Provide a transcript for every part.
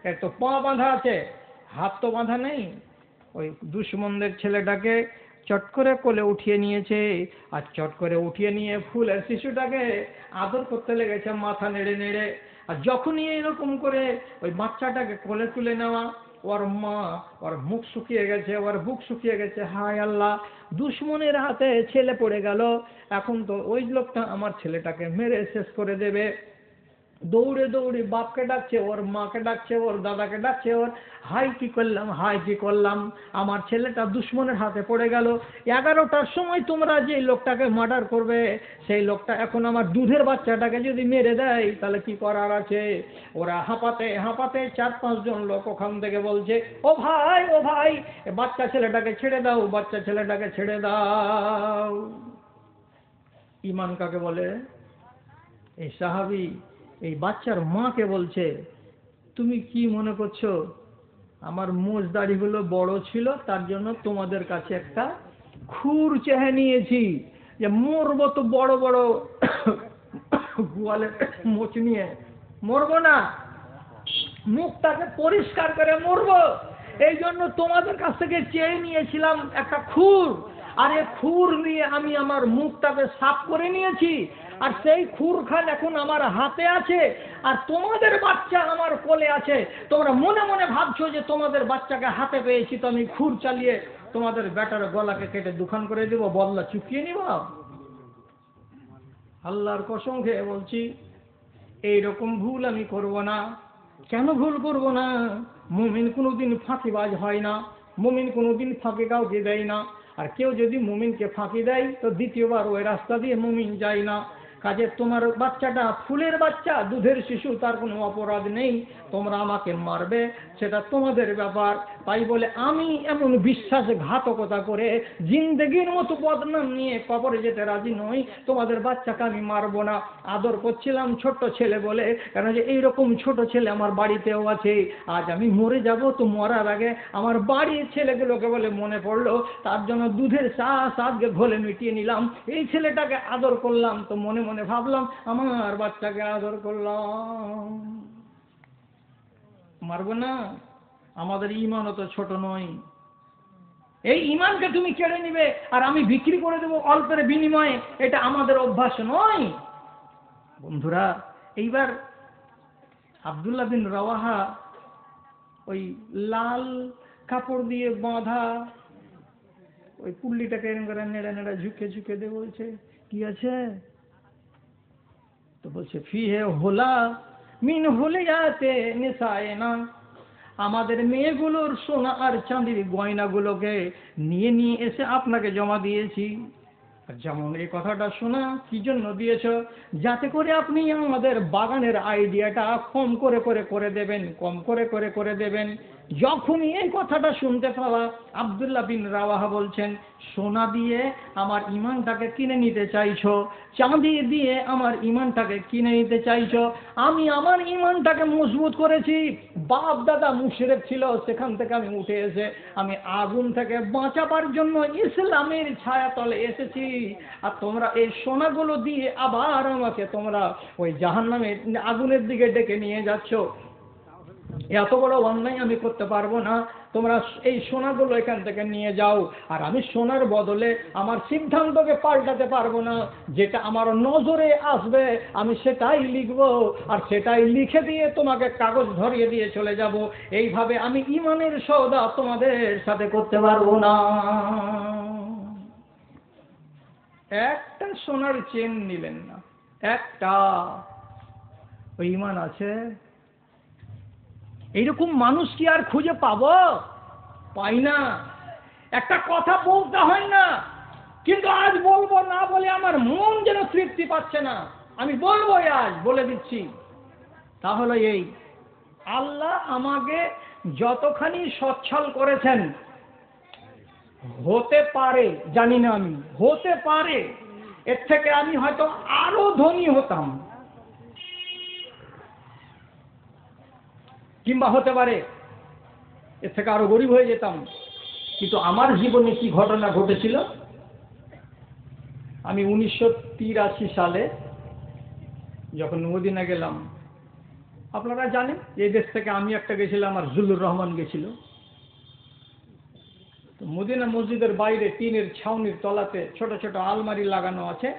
এর তো পা বাঁধা আছে, হাত তো বাঁধা নেই। ওই দুশ্মনদের ছেলেটাকে চট করে কোলে উঠিয়ে নিয়েছে, আর চট করে উঠিয়ে নিয়ে ফুলের শিশুটাকে আদর করতে লেগেছে মাথা নেড়ে নেড়ে। আর যখনই এরকম করে ওই বাচ্চাটাকে কোলে তুলে নেওয়া, ওর মা, ওর মুখ শুকিয়ে গেছে, ওর বুক শুকিয়ে গেছে। হায় আল্লাহ, দুশ্মনের হাতে ছেলে পড়ে গেল, এখন তো ওই লোকটা আমার ছেলেটাকে মেরে শেষ করে দেবে। দৌড়ে দৌড়ে বাপকে ডাকছে, ওর মাকে ডাকছে, ওর দাদাকে ডাকছে, ওর হাই কি করলাম, হাই কি করলাম, আমার ছেলেটা দুশ্মনের হাতে পড়ে গেল। 11টার সময় তোমরা যে লোকটাকে মার্ডার করবে, সেই লোকটা এখন আমার দুধের বাচ্চাটাকে যদি মেরে দেয় তাহলে কি করার আছে? ওরা হাঁপাতে হাঁপাতে 4-5 জন লোক ওখান থেকে বলছে, ও ভাই, ও ভাই, বাচ্চা ছেলেটাকে ছেড়ে দাও, বাচ্চা ছেলেটাকে ছেড়ে দাও। ঈমান কাকে বলে? এই সাহাবী এই বাচ্চার মাকে বলছে, তুমি কি মনে করছো আমার মোজ দাড়িগুলো বড় ছিল তার জন্য তোমাদের কাছে একটা খুর চেয়ে নিয়েছি, যে মরবো তো বড় বড় গোয়ালের মোচ নিয়ে মরবো না, মুখটাকে পরিষ্কার করে মরবো, এই জন্য তোমাদের কাছ থেকে চেয়ে নিয়েছিলাম একটা খুর। আর এই খুর নিয়ে আমি আমার মুখটাকে সাফ করে নিয়েছি, আর সেই খুরখান এখন আমার হাতে আছে, আর তোমাদের বাচ্চা আমার কোলে আছে। তোমরা মনে মনে ভাবছো যে তোমাদের বাচ্চাকে হাতে পেয়েছি তো আমি খুর চালিয়ে তোমাদের বেটার গলাকে কেটে দুখান করে দেবো, বদলা চুকিয়ে নিব। আল্লাহর কসম খেয়ে বলছি, এইরকম ভুল আমি করব না। কেন ভুল করব না? মুমিন কোনোদিন ফাঁকিবাজ হয় না, মুমিন কোনোদিন ফাঁকি কাউকে দেয় না। আর কেউ যদি মুমিনকে ফাঁকি দেয় তো দ্বিতীয়বার ওই রাস্তা দিয়ে মুমিন যায় না। কাজে তোমার বাচ্চাটা ফুলের বাচ্চা, দুধের শিশু, তার কোনো অপরাধ নেই, তোমরা আমাকে মারবে সেটা তোমাদের ব্যাপার। তাই বলে আমি এমন বিশ্বাসঘাতকতা করে জিন্দেগির মতো বদনাম নিয়ে কবরে যেতে রাজি নই। তোমাদের বাচ্চাকে আমি মারবো না, আদর করছিলাম ছোট্ট ছেলে বলে, কেন যে এইরকম ছোট ছেলে আমার বাড়িতেও আছে। আজ আমি মরে যাব তো মরার আগে আমার বাড়ির ছেলেগুলোকে বলে মনে পড়লো, তার জন্য দুধের শ্বাস আজকে ঘোলে মিটিয়ে নিলাম। এই ছেলেটাকে আদর করলাম তো মনে মনে ভাবলাম আমার বাচ্চাকে আদর করলাম। মারবো না? আমাদের ঈমানও তো ছোট নয়। এই ঈমানকে তুমি কেড়ে নিবে আর আমি বিক্রি করে দেবো অল্পের বিনিময়ে, এটা আমাদের অভ্যাস নয়। বন্ধুরা, এইবার আব্দুল্লাহ বিন রাওয়াহা ওই লাল কাপড় দিয়ে বাঁধা ওই পুল্লিটাকে এরকম করে নেড়ে নেড়ে ঝুঁকে ঝুঁকে দিয়ে বলছে, কি আছে? তো বলছে, ফিহে হোলা মিন হুলিয়াতে নিসায়েনা, আমাদের মেয়েগুলোর সোনা আর চাঁদির গয়নাগুলোকে নিয়ে নিয়ে এসে আপনাকে জমা দিয়েছি। যেমন এই কথাটা শোনা কি জন্য দিয়েছ? যাতে করে আপনি আমাদের বাগানের আইডিয়াটা কম করে করে করে দেবেন, কম করে করে করে দেবেন। যখনই এই কথাটা শুনতে পাওয়া আব্দুল্লাহ বিন রাওয়াহা বলছেন, সোনা দিয়ে আমার ঈমানটাকে কিনে নিতে চাইছো, চাঁদি দিয়ে আমার ঈমানটাকে কিনে নিতে চাইছো। আমি আমার ঈমানটাকে মজবুত করেছি, বাপ দাদা মুশরিক ছিল, সেখান থেকে আমি উঠে এসে আমি আগুন থেকে বাঁচাবার জন্য ইসলামের ছায়াতলে এসেছি। আর তোমরা এই সোনাগুলো দিয়ে আবার আমাকে তোমরা ওই জাহান্নামের আগুনের দিকে ডেকে নিয়ে যাচ্ছ। এত বড় অন্যায় আমি করতে পারবো না, তোমরা এই সোনাগুলো এখান থেকে নিয়ে যাও। আর আমি সোনার বদলে আমার সিদ্ধান্তকে পাল্টাতে পারবো না, যেটা আমার নজরে আসবে আমি সেটাই লিখবো, আর সেটাই লিখে দিয়ে তোমাকে কাগজ ধরিয়ে দিয়ে চলে যাব। এইভাবে আমি ঈমানের সওদা তোমাদের সাথে করতে পারবো না। একটা সোনার চেন নিলেন না, একটা। ওই ঈমান আছে? এইরকম মানুষ কি আর খুঁজে পাবো? পাই না। একটা কথা বলতে হয় না, কিন্তু আজ বলবো না বলে আমার মন যেন তৃপ্তি পাচ্ছে না। আমি বলবো, আজ বলে দিচ্ছি। তাহলে এই আল্লাহ আমাকে যতখানি সচ্ছল করেছেন, হতে পারে, জানি না আমি, হতে পারে এর থেকে আমি হয়তো আরো ধনী হতাম, কিংবা হতে পারে এর থেকে আরো গরিব হয়ে যেতাম। কিন্তু আমার জীবনে কি ঘটনা ঘটেছিল, আমি 1983 সালে যখন মদিনা গেলাম, আপনারা জানেন এই দেশ থেকে আমি একটা গেছিলাম আর জুলুর রহমান গেছিল। তো মদিনা মসজিদের বাইরে টিনের ছাউনির তলাতে ছোট ছোট আলমারি লাগানো আছে,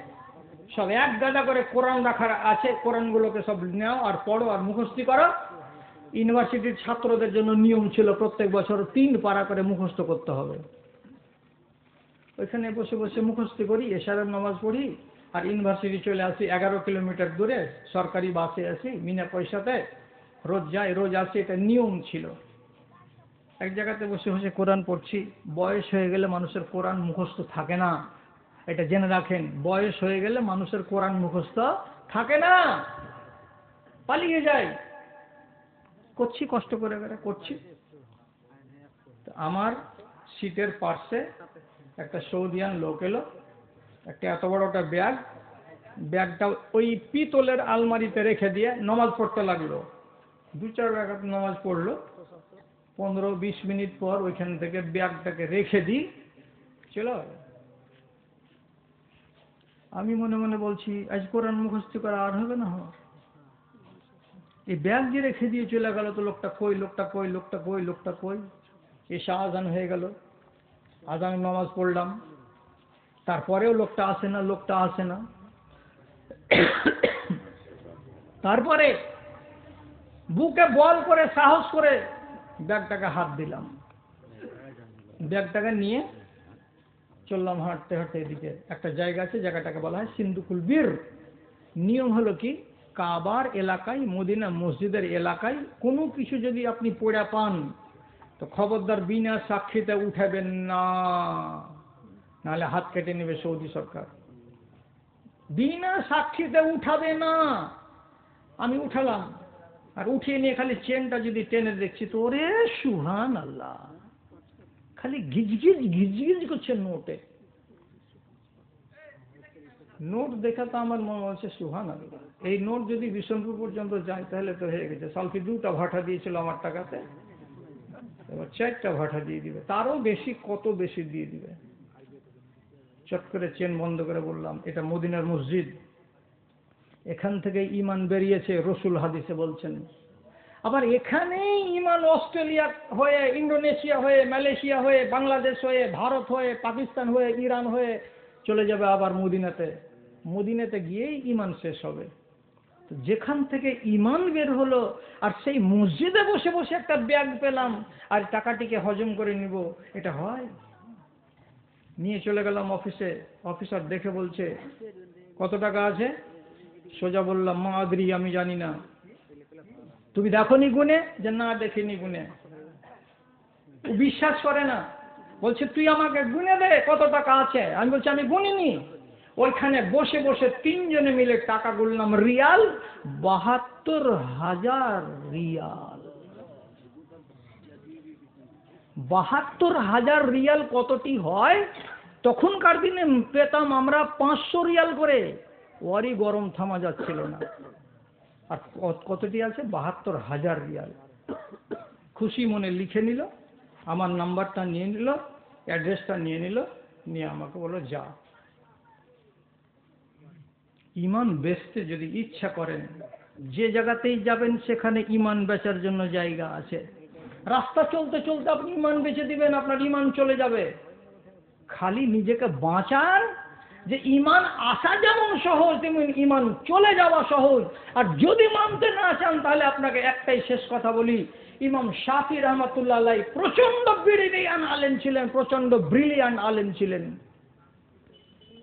সব এক গাদা করে কোরআন রাখা আছে। কোরআনগুলোকে সব নাও আর পড়ো আর মুখস্থি করো। ইউনিভার্সিটির ছাত্রদের জন্য নিয়ম ছিল প্রত্যেক বছর 3 পারা করে মুখস্থ করতে হবে। ওইখানে বসে বসে মুখস্থি করি, এশারের নামাজ পড়ি, আর ইউনিভার্সিটি চলে আসি 11 কিলোমিটার দূরে, সরকারি বাসে আসি বিনা পয়সাতে, রোজ যাই রোজ আসি, এটা নিয়ম ছিল। এক জায়গাতে বসে বসে কোরআন পড়ছি। বয়স হয়ে গেলে মানুষের কোরআন মুখস্থ থাকে না, এটা জেনে রাখেন। বয়স হয়ে গেলে মানুষের কোরআন মুখস্থ থাকে না, পালিয়ে যায়। করছি কষ্ট করে করছি। আমার সিটের পার্শ্বে একটা সৌদিয়ান লোক এলো, একটা এত বড় একটা ব্যাগটা ওই পিতলের আলমারিতে রেখে দিয়ে নামাজ পড়তে লাগলো। 2-4 রাকাত নামাজ পড়লো। 15-20 মিনিট পর ওইখান থেকে ব্যাগটাকে রেখে দিই, চলো। আমি মনে মনে বলছি, আজ কোরআন মুখস্থ করা আর হবে না। এই ব্যাগ যে রেখে দিয়ে চলে গেল, তো লোকটা কই, লোকটা কই, লোকটা কই, লোকটা কই। এসে আজান হয়ে গেল, আজান নামাজ পড়লাম, তারপরেও লোকটা আসে না, লোকটা আসে না। তারপরে বুকে বল করে সাহস করে ব্যাগটাকে হাত দিলাম, ব্যাগটাকে নিয়ে চললাম হাঁটতে হাঁটতে। এদিকে একটা জায়গা আছে, জায়গাটাকে বলা হয় সিন্দুকুল বীর। নিয়ম হলো কি, কাবার এলাকায়, মদিনা মসজিদের এলাকায় কোনো কিছু যদি আপনি পড়ে পান, তো খবরদার বিনা সাক্ষীতে উঠাবেন না, নাহলে হাত কেটে নেবে সৌদি সরকার। বিনা সাক্ষীতে উঠাবে না। আমি উঠালাম, আর উঠিয়ে নিয়ে খালি চেনটা যদি টেনে দেখছি, তো ওরে সুবহান আল্লাহ, খালি গিজগিজ গিজগিজ করছে নোটে। নোট দেখা তো আমার মনে হচ্ছে সুবহান আল্লাহ, এই নোট যদি বিশনপুর পর্যন্ত যায় তাহলে তো হয়ে গেছে। সালফি 2টা ভাটা দিয়েছিল আমার টাকাতে, এবার 4টা ভাটা দিয়ে দিবে, তারও বেশি, কত বেশি দিয়ে দিবে। চট করে চেন বন্ধ করে বললাম, এটা মদিনার মসজিদ, এখান থেকে ঈমান বেরিয়েছে, রসুল হাদিসে বলছেন। আবার এখানেই ঈমান অস্ট্রেলিয়া হয়ে, ইন্দোনেশিয়া হয়ে, মালয়েশিয়া হয়ে, বাংলাদেশ হয়ে, ভারত হয়ে, পাকিস্তান হয়ে, ইরান হয়ে চলে যাবে আবার মদিনাতে। মদিনাতে গিয়েই ঈমান শেষ হবে। যেখান থেকে ঈমান বের হলো, আর সেই মসজিদে বসে বসে একটা ব্যাগ পেলাম আর টাকাটিকে হজম করে নিব, এটা হয়? নিয়ে চলে গেলাম অফিসে। অফিসার দেখে বলছে, কত টাকা আছে? সোজা বললাম, মা আদরি, আমি জানি না। তুমি দেখোনি গুনে? যে না, দেখিনি গুনে। ও বিশ্বাস করে না, বলছে তুই আমাকে গুনে দে কত টাকা আছে। আমি বলছি আমি গুনিনি। ওইখানে বসে বসে 3 জনে মিলে টাকা গুনলাম, রিয়াল 72,000 রিয়াল। 72,000 রিয়াল কতটি হয়? তখনকার দিনে পেতাম আমরা 500 রিয়াল করে। ওরই গরম থামা যাচ্ছিল না। আর কতটি আছে? 72,000 রিয়াল। খুশি মনে লিখে নিল, আমার নাম্বারটা নিয়ে নিল, অ্যাড্রেসটা নিয়ে নিল, নিয়ে আমাকে বলল যা। ঈমান বেচতে যদি ইচ্ছা করেন, যে জায়গাতেই যাবেন সেখানে ঈমান বেচার জন্য জায়গা আছে। রাস্তা চলতে চলতে আপনি ঈমান বেচে দিবেন, আপনার ঈমান চলে যাবে। খালি নিজেকে বাঁচান যে ঈমান আসা যেমন সহজ, তেমন ঈমান চলে যাওয়া সহজ। আর যদি মানতে না চান, তাহলে আপনাকে একটাই শেষ কথা বলি, ইমাম শাফি রহমাতুল্লাহ আলাইহি প্রচন্ড ব্রিলিয়ান্ট আলেম ছিলেন, প্রচন্ড ব্রিলিয়ান্ট আলেম ছিলেন।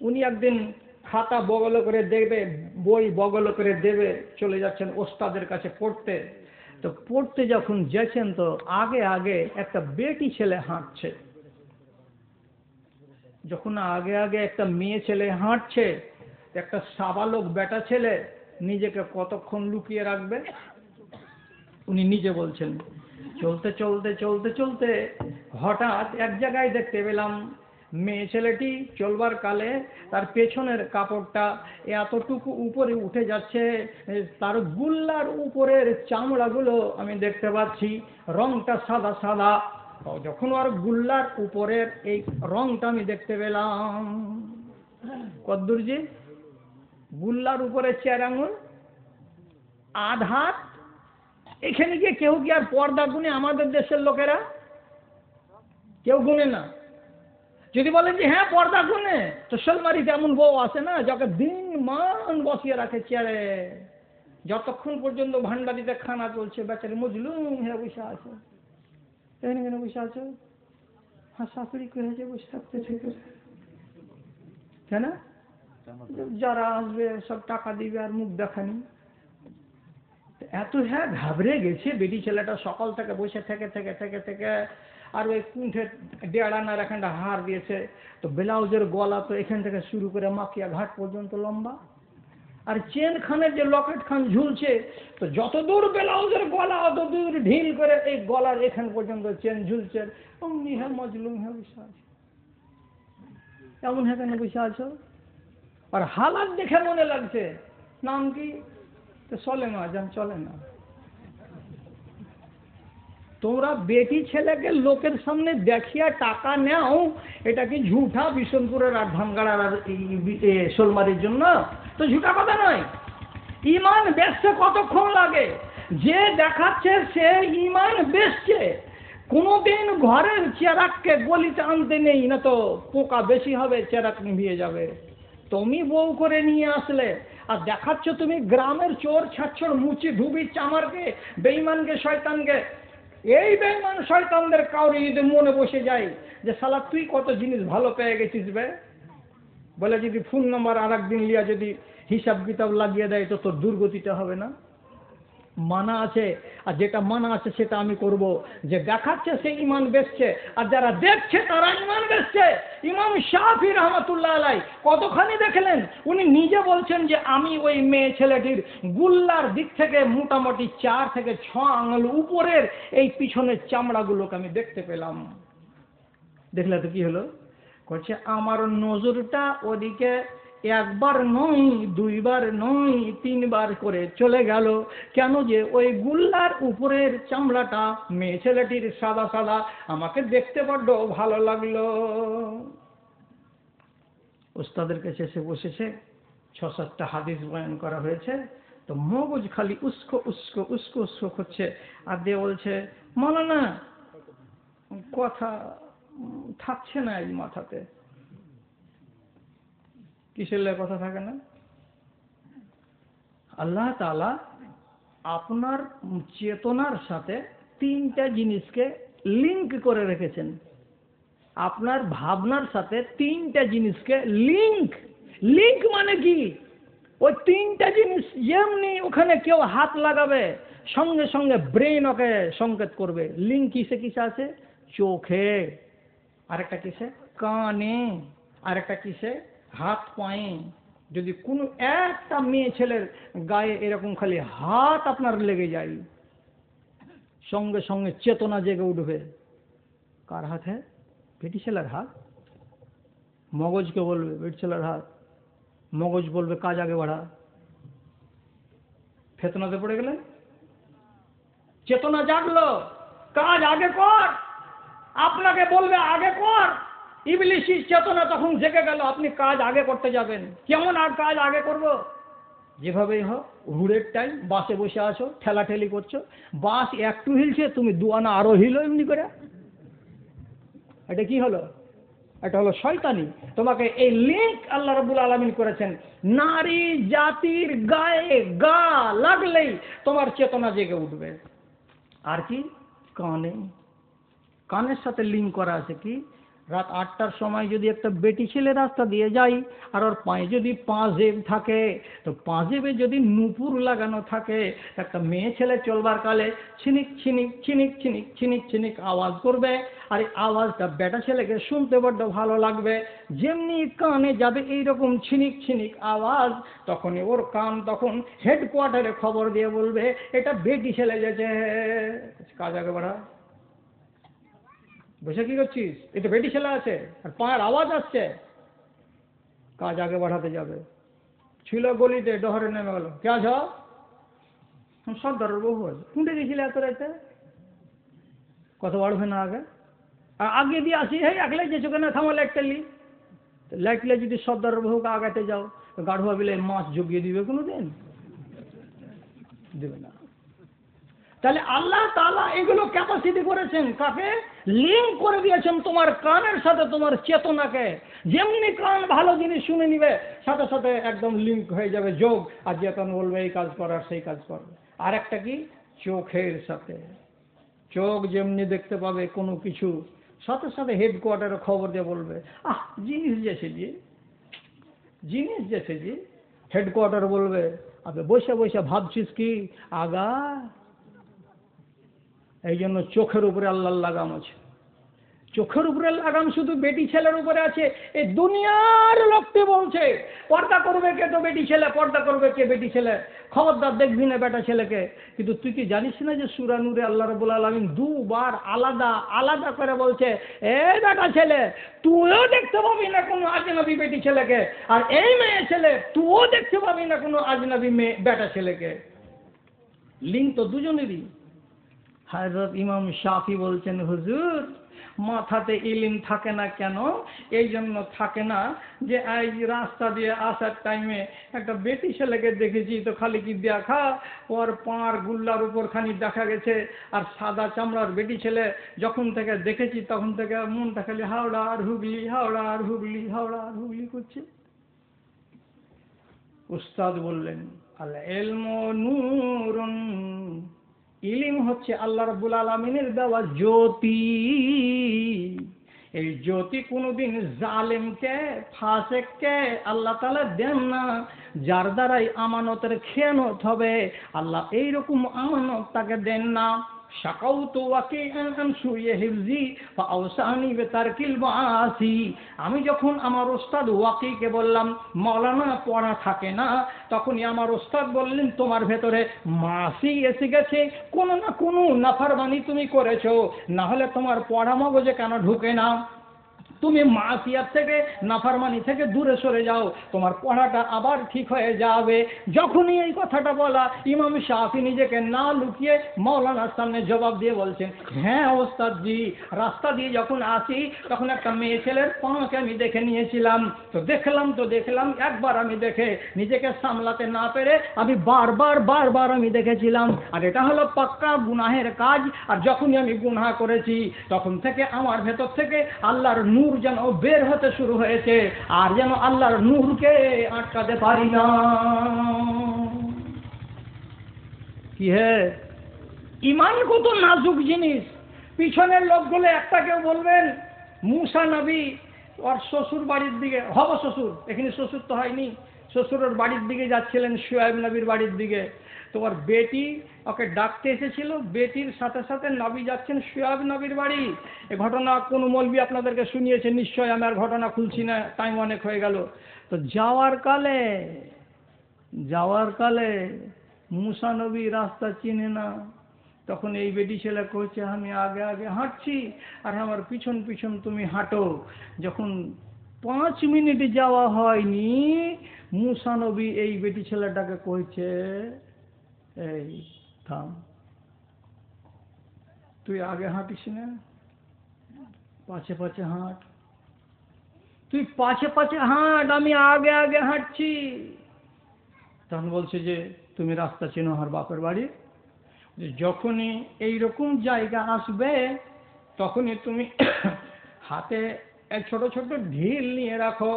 উনি একদিন খাতা বগল করে দেবে, বই বগল করে দেবে, চলে যাচ্ছেন ওস্তাদের কাছে পড়তে। তো পড়তে যখন যাচ্ছেন, তো আগে আগে একটা বেটি ছেলে হাঁটছে। যখন আগে আগে একটা মেয়ে ছেলে হাঁটছে, একটা সাবালক বেটা ছেলে নিজেকে কতক্ষণ লুকিয়ে রাখবে? উনি নিজে বলছেন। চলতে চলতে চলতে চলতে হঠাৎ এক জায়গায় দেখতে পেলাম, মেয়ে ছেলেটি চলবার কালে তার পেছনের কাপড়টা এতটুকু উপরে উঠে যাচ্ছে, তার গুল্লার উপরের চামড়াগুলো আমি দেখতে পাচ্ছি, রংটা সাদা সাদা। যখন আর গুল্লার উপরের এই রংটা আমি দেখতে পেলাম, কদ্দুরজি, গুল্লার উপরে 4 আঙুল, আধ হাত এখানে গিয়ে কেউ কি আর পর্দা গুনে? আমাদের দেশের লোকেরা কেউ গুনে না। যদি বলেন যে হ্যাঁ পর্দা গুনে, তো শোলমারিতে এমন বউ আছে না যাকে দিন মান বসিয়ে রাখে চেয়ারে, যতক্ষণ পর্যন্ত ভান্ডারিতে খানা চলছে বেচারি মজলুম হয়ে বসে আছে। এখানে কেন বসে আছে? হ্যাঁ শাশুড়ি করেছে বসে থাকতে, ঠিক আছে কেন? যারা আসবে সব টাকা দিবে আর মুখ দেখানি। এত হ্যাঁ ঘাবড়ে গেছে বেটি ছেলেটা, সকাল থেকে বসে থেকে থেকে থেকে থেকে আর ওই কুণ্ঠে 1.5 আনার এখানটা হার দিয়েছে, তো ব্লাউজের গলা তো এখান থেকে শুরু করে মাকিয়া ঘাট পর্যন্ত লম্বা, আর চেন খানের যে লকেট খান ঝুলছে, তো যত দূর ব্লাউজের গলা অত দূর ঢিল করে এই গলার এখান পর্যন্ত চেন ঝুলছে। অমনি হ্যাঁ মজলুম হ্যাঁ বসে আছে। এমন হ্যাঁ কেন বসে আছো? আর হালাত দেখে মনে লাগছে নাম কি? তো চলে না যান, চলে না। তোমরা বেটি ছেলেকে লোকের সামনে দেখিয়া টাকা নেও, এটা কি ঝুঠা বিশনপুরের আর ধানগাড়ার আর শোলমারির জন্য? তো ঝুঠা কথা নয়। ইমান বেচতে কতক্ষণ লাগে? যে দেখাচ্ছে সে ইমান বেচছে। কোনোদিন ঘরের চেরাককে গলিতে আনতে নেই, না তো পোকা বেশি হবে, চেরাক নিভিয়ে যাবে। তুমি বউ করে নিয়ে আসলে আর দেখাচ্ছ তুমি গ্রামের চোর ছাচ্ছর মুচি ধুবি চামারকে, বেঈমানকে, শয়তানকে। এই বেঈমান শয়তানদের কাউরি যদি মনে বসে যায় যে শালা তুই কত জিনিস ভালো পেয়ে গেছিস বে, বলে যদি ফোন নাম্বার আর একদিন লিয়া যদি হিসাব কিতাব লাগিয়ে দেয় তো তোর দুর্গতিটা হবে না। মানা আছে, আর যেটা মানা আছে সেটা আমি করব। যে দেখাচ্ছে সে ইমান বেচছে, আর যারা দেখছে তারা ইমান বেচছে। ইমাম শাফি রহমাতুল্লাহ আলাইহি কতখানি দেখলেন, উনি নিজে বলছেন যে আমি ওই মেয়ে ছেলেটির গুল্লার দিক থেকে মোটামুটি 4 থেকে 6 আঙুল উপরের এই পিছনের চামড়াগুলোকে আমি দেখতে পেলাম। দেখলে তো কি হলো? করছে আমার নজরটা ওদিকে একবার নয়, 2 বার নয়, 3 বার করে চলে গেল। কেন? যে ওই গুল্লার উপরের চামড়াটা মেয়ে ছেলেটির সাদা সাদা, আমাকে দেখতে বড্ড ভালো লাগলো। ওস্তাদের কাছে এসে বসেছে, 6-7টা হাদিস বয়ান করা হয়েছে, তো মগজ খালি উস্কো উস্কো উস্কো উস্কো করছে। আর দিয়ে বলছে মাওলানা কথা থাকছে না এই মাথাতে। কিসের লে কথা থাকে না? আল্লাহ তাআলা আপনার চেতনার সাথে 3টা জিনিসকে লিংক করে রেখেছেন। আপনার ভাবনার সাথে 3টা জিনিসকে লিংক। লিংক মানে কি? ওই 3টা জিনিস যেমনি ওখানে কেউ হাত লাগাবে সঙ্গে সঙ্গে ব্রেন ওকে সংকেত করবে। লিংক কিসে কিসে আছে? চোখে, আরেকটা কিসে? কানে, আরেকটা কিসে? হাত পায়ে। যদি কোনো একটা মেয়ে ছেলের গায়ে এরকম খালি হাত আপনার লেগে যায়, সঙ্গে সঙ্গে চেতনা জেগে উঠবে। কার হাত? হ্যাঁ বেটি ছেলের হাত। মগজকে বলবে বেটি ছেলের হাত, মগজ বলবে কাজ আগে বাড়া। ফেতনাতে পড়ে গেলেন। চেতনা জাগলো, কাজ আগে কর, আপনাকে বলবে আগে কর। ইবলিশির চেতনা তখন জেগে গেল, আপনি কাজ আগে করতে যাবেন। কেমন আর কাজ আগে করব? যেভাবেই হোক, হুড়ের টাইম, বাসে বসে আছো, ঠেলাঠেলি করছো, বাস একটু হিলছে, তুমি 2 আনা আরো হিলো এমনি করে। এটা কি হলো? এটা হলো শয়তানি। তোমাকে এই লিংক আল্লাহ রাব্বুল আলামিন করেছেন। নারী জাতির গায়ে গা লাগলেই তোমার চেতনা জেগে উঠবে। আর কি? কানে, কানের সাথে লিংক করা আছে কি? রাত 8টার সময় যদি একটা বেটি ছেলে রাস্তা দিয়ে যাই আর ওর পায়ে যদি পাঁজেব থাকে, তো পাঁজেবে যদি নুপুর লাগানো থাকে, একটা মেয়ে ছেলে চলবার কালে ছিনিক ছিনিক ছিনিক ছিনিক ছিনিক ছিনিক আওয়াজ করবে, আর এই আওয়াজটা বেটা ছেলেকে শুনতে বড্ড ভালো লাগবে। যেমনি কানে যাবে এইরকম ছিনিক ছিনিক আওয়াজ, তখনই ওর কান তখন হেডকোয়ার্টারে খবর দিয়ে বলবে এটা বেটি ছেলে যেছে, কাজ আগে বাড়া। বসে কি করছিস? এটা বেটি ছেলে আছে আর পায়ের আওয়াজ আসছে, কাজ আগে বাড়াতে যাবে। ছিল গলিতে, ডহরে নেমে গেল, কে আছ? সর্দারের বহু আছে। কুঁটে গেছিলে এত রাইতে? কত বাড়বে না আগে? আর আগে দিয়ে আসি, হ্যাঁ একলে যেছো কেন? থামো লাইট টালি। লাইটলে যদি সর্দারের বহুকে আগাতে যাও, গাড়ুয়া বিলে মাছ জগিয়ে দিবে কোনোদিন? দেবে না। তাহলে আল্লাহ তাআলা এগুলো ক্যাপাসিটি করেছেন কাকে? লিঙ্ক করে দিয়েছেন তোমার কানের সাথে তোমার চেতনাকে। যেমনি কান ভালো জিনিস শুনে নিবে, সাথে সাথে একদম লিঙ্ক হয়ে যাবে, যোগ, আর চেতন বলবে এই কাজ করার সেই কাজ করবে। আর একটা কি? চোখের সাথে। চোখ যেমনি দেখতে পাবে কোনো কিছু, সাথে সাথে হেডকোয়ার্টারে খবর দিয়ে বলবে, আহ জিনিস যেছে জি, জিনিস যেছে জি। হেডকোয়ার্টার বলবে, আবে বসে বসে ভাবছিস কি আগা। এই জন্য চোখের উপরে আল্লাহর লাগাম আছে। চোখের উপরে লাগাম শুধু বেটি ছেলের উপরে আছে। এই দুনিয়ার লোকটি বলছে পর্দা করবে কে তো বেটি ছেলে, পর্দা করবে কে বেটি ছেলে, খবরদার দেখবি না বেটা ছেলেকে। কিন্তু তুই কি জানিস না যে সূরা নূরে আল্লাহ রাব্বুল আলামিন দুবার আলাদা আলাদা করে বলছে, এ বেটা ছেলে তুইও দেখতে পাবি না কোনো আজনবী বেটি ছেলেকে, আর এই মেয়ে ছেলে তুইও দেখতে পাবি না কোনো আজনবী মেয়ে বেটা ছেলেকে। লিঙ্ক তো দুজনেরই। হযরত ইমাম শাফি বলছেন, হুজুর মাথাতে ইলিম থাকে না কেন? এই জন্য থাকে না যে এই রাস্তা দিয়ে আসার টাইমে একটা বেটি ছেলেকে দেখেছি, তো খালি কি দেখা, ওর পাঁড় গুল্লার উপর খানি দেখা গেছে, আর সাদা চামড়ার বেটি ছেলে যখন থেকে দেখেছি তখন থেকে মনটা খালি হাওড়া আর হুগলি, হাওড়া আর হুগলি, হাওড়া আর হুগলি করছে। উস্তাদ বললেন, আল ইলমু নূরুন, ইলিম হচ্ছে আল্লাহ রাব্বুল আলামিনের দেওয়া জ্যোতি। এই জ্যোতি কোনোদিন জালেমকে, ফাসেককে আল্লাহ তাআলা দেন না। যার দ্বারাই আমানতের খেয়ানত হবে, আল্লাহ এইরকম আমানত তাকে দেন না। শাকাউতু ওয়াকিআন আন সুইয়ে হিফজি ফাআওসানি বিতারকিল মাআসি। আমি যখন আমার ওস্তাদ ওয়াকিকে বললাম মাওলানা পড়া থাকে না, তখনই আমার ওস্তাদ বললেন তোমার ভেতরে মাসি এসে গেছে, কোনো না কোনো নাফরমানি তুমি করেছো, না হলে তোমার পড়া মগজে কেন ঢুকে না? তুমি মাসিয়াত থেকে, নাফরমানি থেকে দূরে সরে যাও, তোমার পড়াটা আবার ঠিক হয়ে যাবে। যখনই এই কথাটা বলা, ইমাম শাফি নিজেকে না লুকিয়ে মাওলানার সামনে জবাব দিয়ে বলছেন, হ্যাঁ ওস্তাদ জি, রাস্তা দিয়ে যখন আসি তখন একটা মেয়ে ছেলের পাঁকে আমি দেখে নিয়েছিলাম, তো দেখলাম একবার আমি দেখে নিজেকে সামলাতে না পেরে আমি বারবার আমি দেখেছিলাম, আর এটা হলো পাক্কা গুনাহের কাজ। আর যখনই আমি গুনাহ করেছি তখন থেকে আমার ভেতর থেকে আল্লাহর নূর যেন বের হতে শুরু হয়েছে, আর যেন আল্লাহর নূরকে আটকাতে পারি না। কি হে, ইমান কত নাজুক জিনিস। পিছনের লোকগুলো একটা কেউ বলবেন মুসা নবী ওর শ্বশুর বাড়ির দিকে, হব শ্বশুর, এখানে শ্বশুর তো হয়নি, শ্বশুরের বাড়ির দিকে যাচ্ছিলেন শুয়াইব নবীর বাড়ির দিকে, তো ওর বেটি ওকে ডাকতে এসেছিল, বেটির সাথে সাথে নবী যাচ্ছেন শুয়াইব নবীর বাড়ি। এ ঘটনা কোন মৌলবী আপনাদেরকে শুনিয়েছে নিশ্চয়, আমি আর ঘটনা খুলছি না, টাইম অনেক হয়ে গেল। তো যাওয়ার কালে মুসা নবী রাস্তা চিনে না, তখন এই বেটি ছেলে কইছে আমি আগে আগে হাঁটছি আর আমার পিছন পিছন তুমি হাঁটো। যখন 5 মিনিট যাওয়া হয়নি, মুসা নবী এই বেটি ছেলেটাকে কইছে, এই থাম, তুই আগে হাঁটিস না, পাছে পাছে হাঁট, তুই পাছে পাছে হাঁট, আমি আগে আগে হাঁটছি। তখন বলছে যে তুমি রাস্তা চেনো আমার বাপের বাড়ি, যখনই এইরকম জায়গা আসবে তখনই তুমি হাতে ছোট ছোট ঢিল নিয়ে রাখো,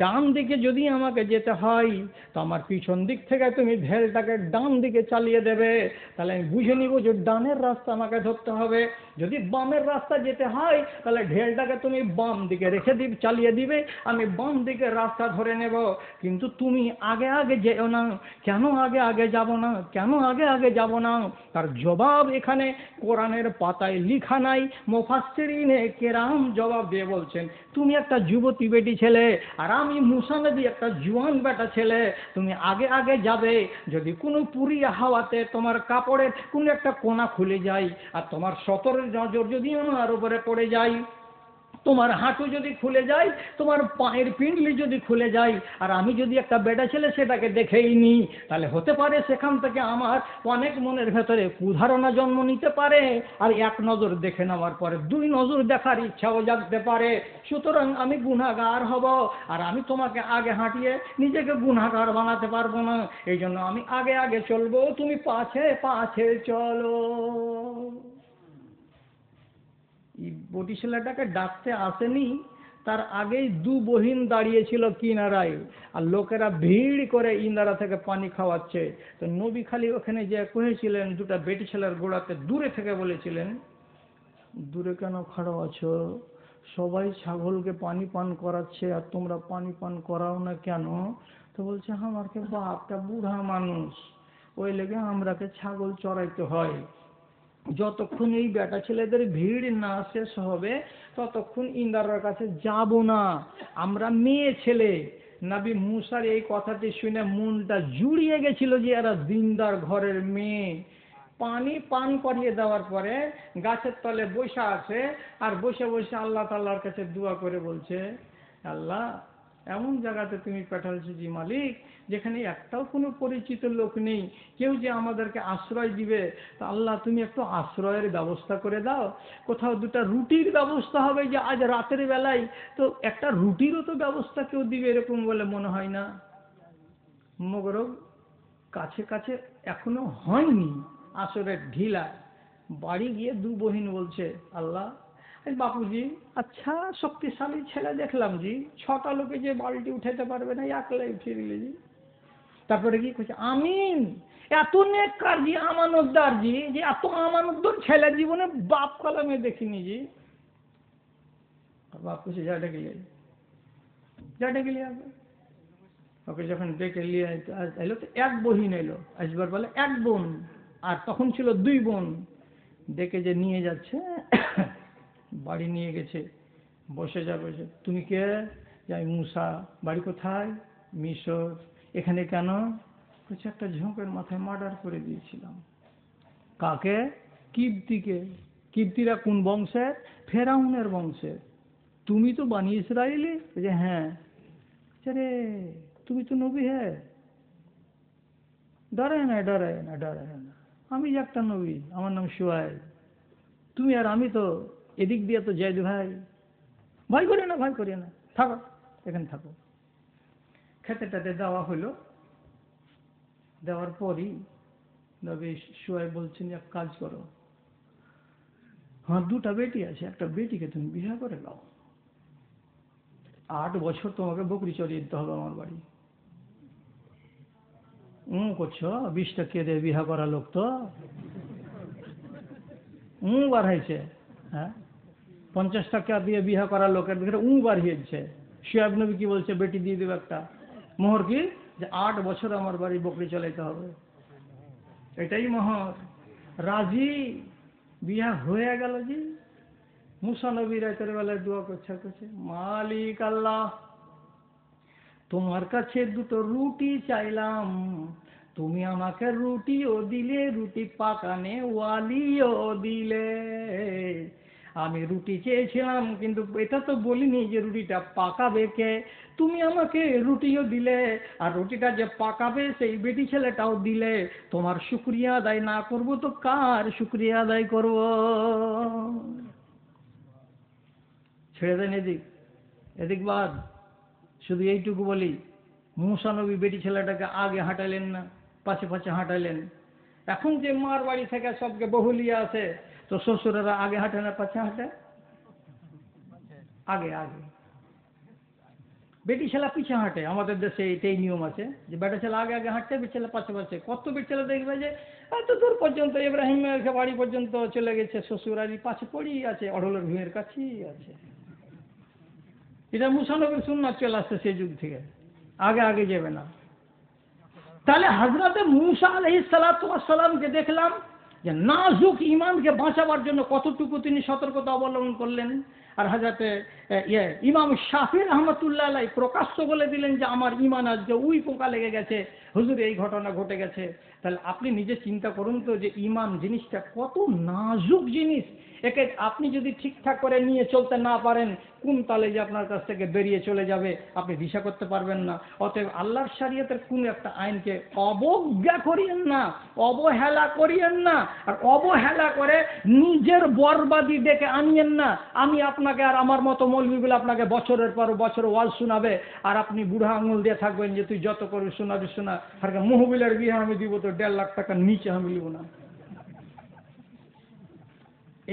ডান দিকে যদি আমাকে যেতে হয় তো আমার পিছন দিক থেকে তুমি ঢেলটাকে ডান দিকে চালিয়ে দেবে, তাহলে আমি বুঝে নিব যে ডানের রাস্তা আমাকে ধরতে হবে। যদি বামের রাস্তা যেতে হয় তাহলে ঢেলটাকে তুমি বাম দিকে রেখে চালিয়ে দিবে, আমি বাম দিকে রাস্তা ধরে নেব। কিন্তু তুমি আগে আগে যেও না। কেন আগে আগে যাব না? কেন আগে আগে যাব না? তার জবাব এখানে কোরআনের পাতায় লিখা নাই। মুফাসসিরিনে কেরাম জবাব দিয়ে বলছেন, তুমি একটা যুবতী বেটি ছেলে আর আমি মুসা নবী একটা জোয়ান বেটা ছেলে, তুমি আগে আগে যাবে। যদি কোনো পুরিয়া হাওয়াতে তোমার কাপড়ের কোনো একটা কোনা খুলে যায় আর তোমার সতরের নজর যদি আমার উপরে পড়ে যায়, তোমার হাঁটু যদি খুলে যায়, তোমার পায়ের পিণ্ডলি যদি খুলে যায়, আর আমি যদি একটা বেটা ছেলে সেটাকে দেখেই নিই, তাহলে হতে পারে সেখান থেকে আমার অনেক মনের ভেতরে কুধারণা জন্ম নিতে পারে, আর এক নজর দেখে নেওয়ার পরে দুই নজর দেখার ইচ্ছাও জাগতে পারে। সুতরাং আমি গুনাহগার হব, আর আমি তোমাকে আগে হাঁটিয়ে নিজেকে গুনাহগার বানাতে পারবো না। এই জন্য আমি আগে আগে চলবো, তুমি পাছে পাছে চলো। বটি ছেলেটাকে ডাকতে আসেনি, তার আগেই দু বহিন দাঁড়িয়েছিল কিনারায়, আর লোকেরা ভিড় করে ইন্দারা থেকে পানি খাওয়াচ্ছে। তো নবী খালি ওখানে যে কহেছিলেন, দুটা বেটি ছেলের গোড়াতে দূরে থেকে বলেছিলেন, দূরে কেন খাড়ো আছো? সবাই ছাগলকে পানি পান করাচ্ছে, আর তোমরা পানি পান করাও না কেন? তো বলছে, আমারকে বাপটা বুড়া মানুষ, ওই লেগে আমরাকে ছাগল চড়াইতে হয়। যতক্ষণ এই বেটা ছেলেদের ভিড় না শেষ হবে ততক্ষণ ইন্দারার কাছে যাব না। আমরা মেয়ে ছেলে। নবী মুসার এই কথাটি শুনে মনটা জুড়িয়ে গেছিল যে এরা দিনদার ঘরের মেয়ে। পানি পান করিয়ে দেওয়ার পরে গাছের তলে বসে আছে, আর বসে বসে আল্লাহ তাআলার কাছে দোয়া করে বলছে, আল্লাহ, এমন জায়গাতে তুমি পাঠালছো যে মালিক, যেখানে একটাও কোনো পরিচিত লোক নেই, কেউ যে আমাদেরকে আশ্রয় দিবে, তা আল্লাহ তুমি একটু আশ্রয়ের ব্যবস্থা করে দাও। কোথাও দুটা রুটির ব্যবস্থা হবে, যে আজ রাতের বেলায় তো একটা রুটিরও তো ব্যবস্থা কেউ দিবে, এরকম বলে মনে হয় না। মগর কাছে কাছে এখনো হয়নি আসরের ঢিলা। বাড়ি গিয়ে দু বহিন বলছে, আল্লাহ, বাপুজি, আচ্ছা শক্তিশালী ছেলে দেখলাম জি, 6টা লোকে যে বালতি উঠাতে পারবে না, একলাই উঠিয়ে দিলে জি। তারপরে কি করছে, আমিন, এত নেককার জি, আমানতদার জি, যে এত আমানতদার ছেলে জীবনে বাপ কলমে দেখিনি জি। বাপ করছে, যা ডেকে লিয়ে, যা ডেকে লিয়ে আসবে। ওকে যখন ডেকে নিয়ে এলো, তো এক বহিন এলো, আসবার বলে এক বোন, আর তখন ছিল 2 বোন। ডেকে যে নিয়ে যাচ্ছে, বাড়ি নিয়ে গেছে, বসে যাবে। তুমি কে? যাই মুসা। বাড়ি কোথায়? মিশর। এখানে কেন? কিছু একটা ঝোঁকের মাথায় মার্ডার করে দিয়েছিলাম। কাকে? কিবতীকে। কিবতীরা কোন বংশের? ফেরাউনের বংশের। তুমি তো বানি ইসরায়েলি? যে হ্যাঁ। রে তুমি তো নবী। হ্যাঁ, ডরে না, ডরে না, ডরে না, আমি যে একটা নবী, আমার নাম শুয়াইব। তুমি আর আমি তো এদিক দিয়ে তো জেদ ভাই। ভয় করি না, ভয় করি না, থাকো এখানে থাকো। খেতেটাতে দেওয়া হলো। দেওয়ার পরই নবী শুয়াইব বলছেন, এক কাজ করো, হ্যাঁ 2টা বেটি আছে, একটা বেটিকে তুমি বিয়ে করে দাও। 8 বছর তোমাকে বকরি চড়িয়ে দিতে হবে আমার বাড়ি। করছো 20টা কে দিয়ে বিহা করা লোক তো বার হয়েছে। হ্যাঁ, 50 টাকা দিয়ে বিহা করা লোকের দিকে বার হয়েছে। শুয়াইব নবী কি বলছে, বেটি দিয়ে দেবে একটা মোহর, কি যে 8 বছর আমার বাড়ি বকরি চলাইতে হবে, এটাই মোহর। রাজি। বিয়া হয়ে গেল জি। মুসা নবী রাতের বেলায় দোয়া করছে, মালিক আল্লাহ, তোমার কাছে 2টো রুটি চাইলাম, তুমি আমাকে রুটিও দিলে, রুটি পাকানে ওয়ালিও দিলে। আমি রুটি চেয়েছিলাম, কিন্তু এটা তো বলিনি যে রুটিটা পাকাবে কে। তুমি আমাকে রুটিও দিলে, আর রুটিটা যে পাকাবে সেই বেটি ছেলেটাও দিলে। তোমার শুকরিয়া আদায় না করব তো কার শুকরিয়া আদায় করব? ছেড়ে দেন এদিক, এদিক বাদ। শুধু এইটুকু বলি, মুসা নবী বেটি ছেলেটাকে আগে হাঁটাইলেন না, পাশে পাশে হাঁটাইলেন। এখন যে মার বাড়ি থেকে সবকে বহুলিয়া আছে, তো শ্বশুরেরা আগে হাঁটে না পাশে হাঁটে? আগে আগে। বেটি ছেলে পিছে হাঁটে। আমাদের দেশে এটাই নিয়ম আছে যে বেটা ছেলে আগে আগে হাঁটতে, বেটি ছেলে পাশে পাশে। কত বেটি ছেলে দেখবে যে এত দূর পর্যন্ত ইব্রাহিমের বাড়ি পর্যন্ত চলে গেছে, শ্বশুর আর পাশে পড়েই আছে, অঢলের ভূঁয়ের কাছেই আছে। এটা মুসা নবীর সুন্নাত চলে আসছে সেই যুগ থেকে, আগে আগে যাবে না। তাহলে হযরতে মুসা আলাইহিস সালাতু ওয়াস সালামকে দেখলাম যে নাজুক ঈমানকে বাঁচাবার জন্য কতটুকু তিনি সতর্কতা অবলম্বন করলেন। আর হযরতে ইমাম শাফি রাহমাতুল্লাহ আলাইহি প্রকাশ্য বলে দিলেন যে আমার ঈমান আজকে উই পোকা লেগে গেছে, হুজুর এই ঘটনা ঘটে গেছে। তাহলে আপনি নিজে চিন্তা করুন তো যে ঈমান জিনিসটা কত নাজুক জিনিস। একে আপনি যদি ঠিকঠাক করে নিয়ে চলতে না পারেন, কোন তালে যে আপনার কাছ থেকে বেরিয়ে চলে যাবে আপনি দিশা করতে পারবেন না। অতএব আল্লাহর শরীয়তের কোন একটা আইনকে অবজ্ঞা করিয়েন না, অবহেলা করিয়েন না, আর অবহেলা করে নিজের বরবাদি ডেকে আনিয়েন না। আমি আপনাকে আর আমার মতো মৌলবীগুলো আপনাকে বছরের পর বছর ওয়াজ শোনাবে, আর আপনি বুড়া আঙুল দিয়ে থাকবেন যে তুই যত করে শোনাবি শোনা, আর মহবিলের বিয়ে আমি দিব তো 1.5 লাখ টাকার নিচে আমি দিব না।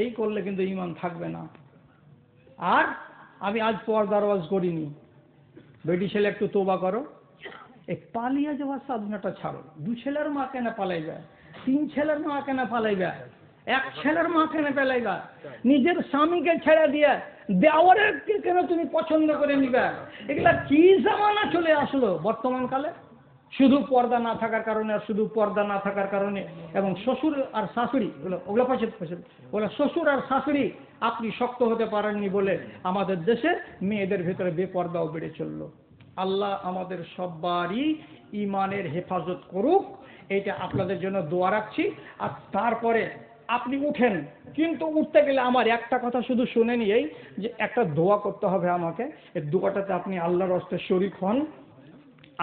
এই করলে কিন্তু ঈমান থাকবে না। আর আমি আজ পর্দার ওয়াজ করিনি, বেটি ছেলে একটু তোবা করো, এই পালিয়ে যাওয়ার সাধনাটা ছাড়ো। 2 ছেলের মা কেন পালাইবে, 3 ছেলের মা কেন পালাইবে, 1 ছেলের মা কেন পালাইবা, নিজের স্বামীকে ছেড়ে দিয়ে দেওয়ারের কেন তুমি পছন্দ করে নিবে? এগুলা কি জামানা চলে আসলো বর্তমান কালে? শুধু পর্দা না থাকার কারণে, আর শুধু পর্দা না থাকার কারণে, এবং শ্বশুর আর শাশুড়ি ওগুলো ওগুলো শ্বশুর আর শাশুড়ি আপনি শক্ত হতে পারেননি বলে আমাদের দেশে মেয়েদের ভেতরে বেপর্দাও বেড়ে চললো। আল্লাহ আমাদের সবারই ইমানের হেফাজত করুক, এইটা আপনাদের জন্য দোয়া রাখছি। আর তারপরে আপনি উঠেন, কিন্তু উঠতে গেলে আমার একটা কথা শুধু শুনেনি, এই যে একটা দোয়া করতে হবে আমাকে। এই দোয়াটাতে আপনি আল্লাহর হস্তে শরীক হন,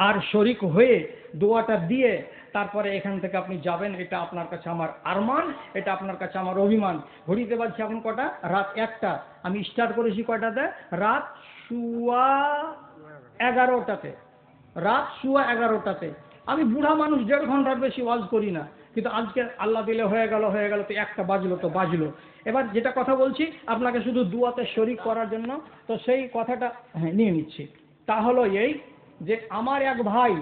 আর শরীক হয়ে দোয়াটা দিয়ে তারপরে এখান থেকে আপনি যাবেন। এটা আপনার কাছে আমার আরমান, এটা আপনার কাছে আমার অভিমান। ঘড়িতে বাজছে এখন কটা? রাত 1টা। আমি স্টার্ট করেছি কয়টাতে? রাত 11:15টাতে। রাত 11:15টাতে। আমি বুড়া মানুষ, 1.5 ঘন্টার বেশি ওয়াজ করি না, কিন্তু আজকে আল্লাহ দিলে হয়ে গেল তো 1টা বাজলো তো বাজলো। এবার যেটা কথা বলছি আপনাকে শুধু দুয়াতে শরীক করার জন্য, তো সেই কথাটা নিয়ে নিচ্ছি। তা হলো এই যে আমার এক ভাই